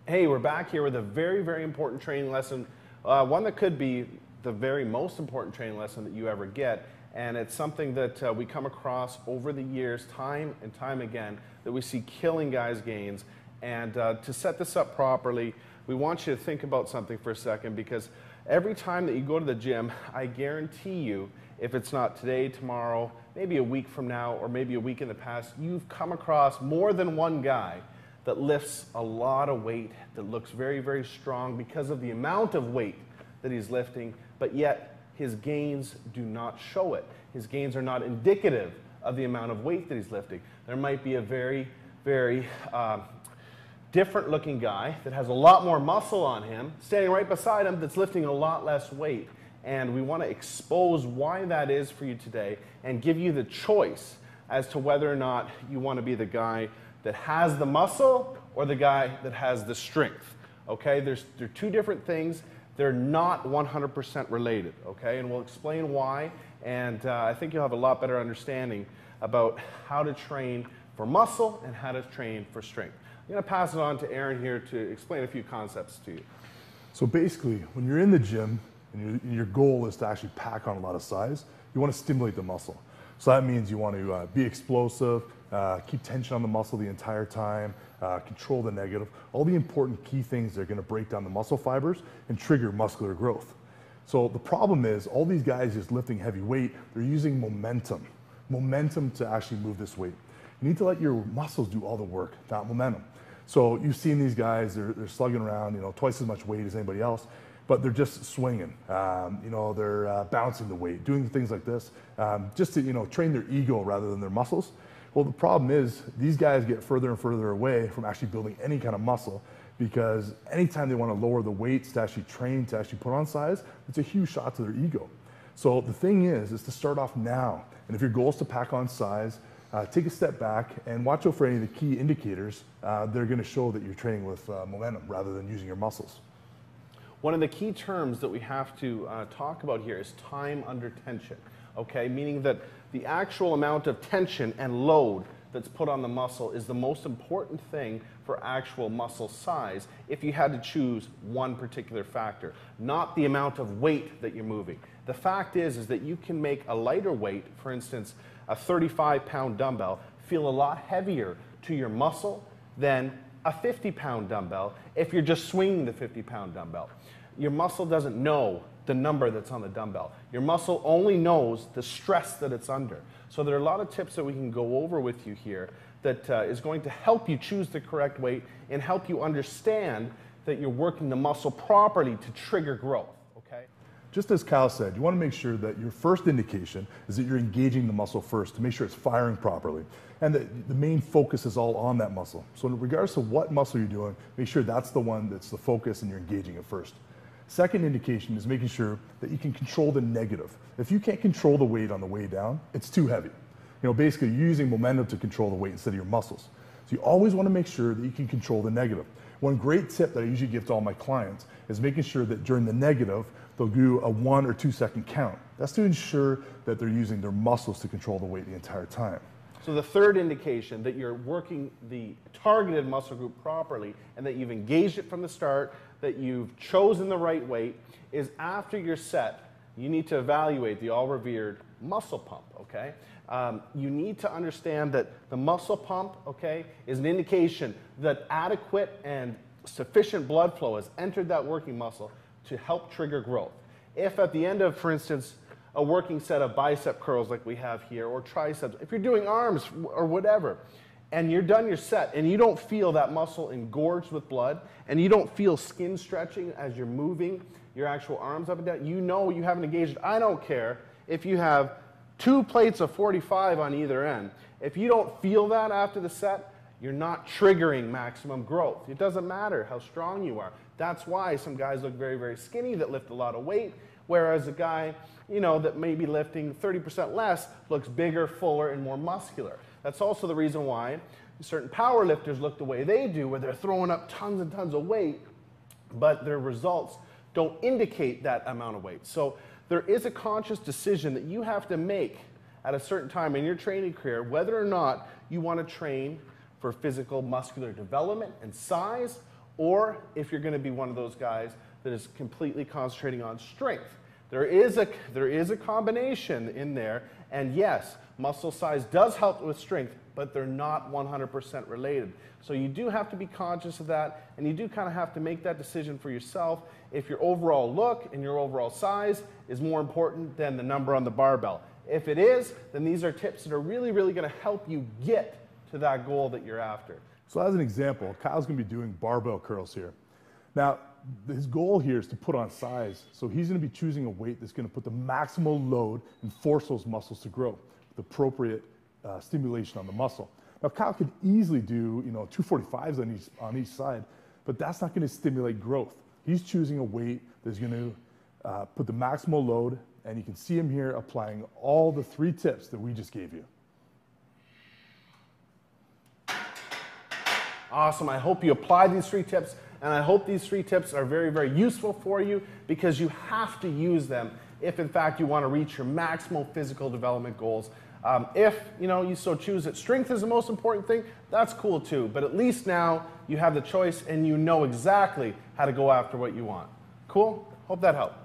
Hey, we're back here with a very, very important training lesson, one that could be the very most important training lesson that you ever get, and it's something that we come across over the years, time and time again, that we see killing guys' gains. And to set this up properly, we want you to think about something for a second, because every time that you go to the gym, I guarantee you, if it's not today, tomorrow, maybe a week from now, or maybe a week in the past, you've come across more than one guy that lifts a lot of weight, that looks very, very strong because of the amount of weight that he's lifting, but yet his gains do not show it. His gains are not indicative of the amount of weight that he's lifting. There might be a very, very different looking guy that has a lot more muscle on him, standing right beside him, that's lifting a lot less weight. And we want to expose why that is for you today and give you the choice as to whether or not you want to be the guy that has the muscle or the guy that has the strength. Okay, they're two different things. They're not 100% related, okay? And we'll explain why, and I think you'll have a lot better understanding about how to train for muscle and how to train for strength. I'm going to pass it on to Aaron here to explain a few concepts to you. So basically, when you're in the gym and your goal is to actually pack on a lot of size, you want to stimulate the muscle. So that means you want to be explosive, keep tension on the muscle the entire time, control the negative, all the important key things that are going to break down the muscle fibers and trigger muscular growth. So the problem is all these guys just lifting heavy weight, they're using momentum to actually move this weight. You need to let your muscles do all the work, not momentum. So you've seen these guys, they're slugging around, twice as much weight as anybody else, but they're just swinging. They're bouncing the weight, doing things like this, just to train their ego rather than their muscles. Well, the problem is these guys get further and further away from actually building any kind of muscle, because anytime they want to lower the weights to actually train, to actually put on size, it's a huge shot to their ego. So the thing is to start off now. And if your goal is to pack on size, take a step back and watch out for any of the key indicators that are going to show that you're training with momentum rather than using your muscles. One of the key terms that we have to talk about here is time under tension, okay? Meaning that the actual amount of tension and load that's put on the muscle is the most important thing for actual muscle size if you had to choose one particular factor, not the amount of weight that you're moving. The fact is that you can make a lighter weight, for instance, a 35-pound dumbbell, feel a lot heavier to your muscle than a 50-pound dumbbell if you're just swinging the 50-pound dumbbell. Your muscle doesn't know the number that's on the dumbbell. Your muscle only knows the stress that it's under. So there are a lot of tips that we can go over with you here that is going to help you choose the correct weight and help you understand that you're working the muscle properly to trigger growth, okay? Just as Kyle said, you want to make sure that your first indication is that you're engaging the muscle first to make sure it's firing properly, and that the main focus is all on that muscle. So in regards to what muscle you're doing, make sure that's the one that's the focus and you're engaging it first. Second indication is making sure that you can control the negative. If you can't control the weight on the way down, it's too heavy. Basically you're using momentum to control the weight instead of your muscles. So you always want to make sure that you can control the negative. One great tip that I usually give to all my clients is making sure that during the negative, they'll do a 1 or 2 second count. That's to ensure that they're using their muscles to control the weight the entire time. So the third indication that you're working the targeted muscle group properly and that you've engaged it from the start, that you've chosen the right weight, is after your set, you need to evaluate the all-revered muscle pump, okay? You need to understand that the muscle pump, okay, is an indication that adequate and sufficient blood flow has entered that working muscle to help trigger growth. If at the end of, for instance, a working set of bicep curls like we have here, or triceps, if you're doing arms or whatever, and you're done your set and you don't feel that muscle engorged with blood, and you don't feel skin stretching as you're moving your actual arms up and down, you know you haven't engaged. I don't care if you have 2 plates of 45 on either end. If you don't feel that after the set, you're not triggering maximum growth. It doesn't matter how strong you are. That's why some guys look very, very skinny that lift a lot of weight, whereas a guy, that may be lifting 30% less looks bigger, fuller, and more muscular. That's also the reason why certain power lifters look the way they do, where they're throwing up tons and tons of weight, but their results don't indicate that amount of weight. So there is a conscious decision that you have to make at a certain time in your training career, whether or not you want to train for physical muscular development and size, or if you're going to be one of those guys that is completely concentrating on strength. There is a combination in there, and yes, muscle size does help with strength, but they're not 100% related. So you do have to be conscious of that, and you do kind of have to make that decision for yourself if your overall look and your overall size is more important than the number on the barbell. If it is, then these are tips that are really, really going to help you get to that goal that you're after. So as an example, Kyle's going to be doing barbell curls here. Now, his goal here is to put on size. So he's going to be choosing a weight that's going to put the maximal load and force those muscles to grow with appropriate stimulation on the muscle. Now, Kyle could easily do 245s on each side, but that's not going to stimulate growth. He's choosing a weight that's going to put the maximal load, and you can see him here applying all the 3 tips that we just gave you. Awesome. I hope you apply these 3 tips, and I hope these 3 tips are very, very useful for you, because you have to use them if, in fact, you want to reach your maximal physical development goals. If you so choose that strength is the most important thing, that's cool too. But at least now you have the choice and you know exactly how to go after what you want. Cool? Hope that helped.